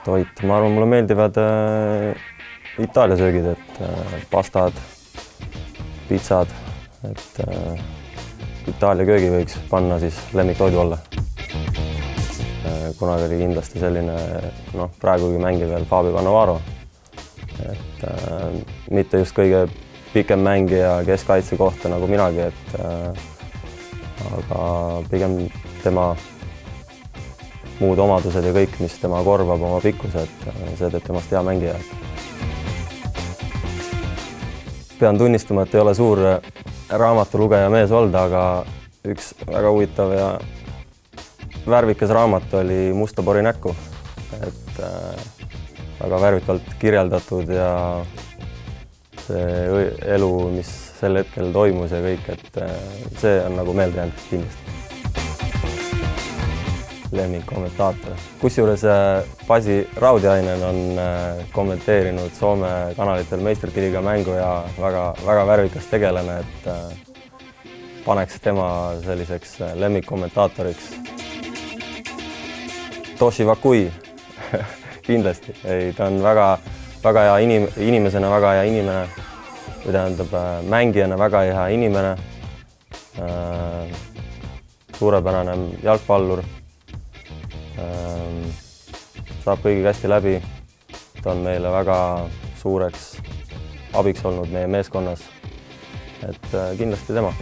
Toit, ma arvan, mulle meeldivad Itaalia söögid, et pastad, pitsad, et Itaalia köögi võiks panna siis lemmiktoidu alla. Kunagi oli kindlasti selline, praegugi mängib veel Fabio Cannavaro, et mitte just kõige pikem mängija keskkaitse kohta nagu minagi, aga pigem tema muud omadused ja kõik, mis tema korvab oma pikkuse, et see teeb temast hea mängija. Pean tunnistama, et ei ole suur raamatulugeja mees olnud, aga üks väga huvitav ja värvikas raamat oli Musta pori näkku. Et väga värvikalt kirjeldatud ja see elu, mis sel hetkel toimus ja kõik, et see on nagu meelde jäänud kindlasti. Lemmikkommentaator. Kusjuures Pasi Rautiainen on kommenteerinud Soome kanalitel meistritiiliga mängu ja väga värvikas tegelane, et paneks tema selliseks lemmikkommentaatoriks. Toshi Vakui kindlasti. Ei, ta on väga hea inimesena, väga hea inimene, või tähendab mängijana väga hea inimene, suurepärane jalgpallur. Saab kõigiga hästi läbi. Ta on meile väga suureks abiks olnud meie meeskonnas. Et kindlasti tema.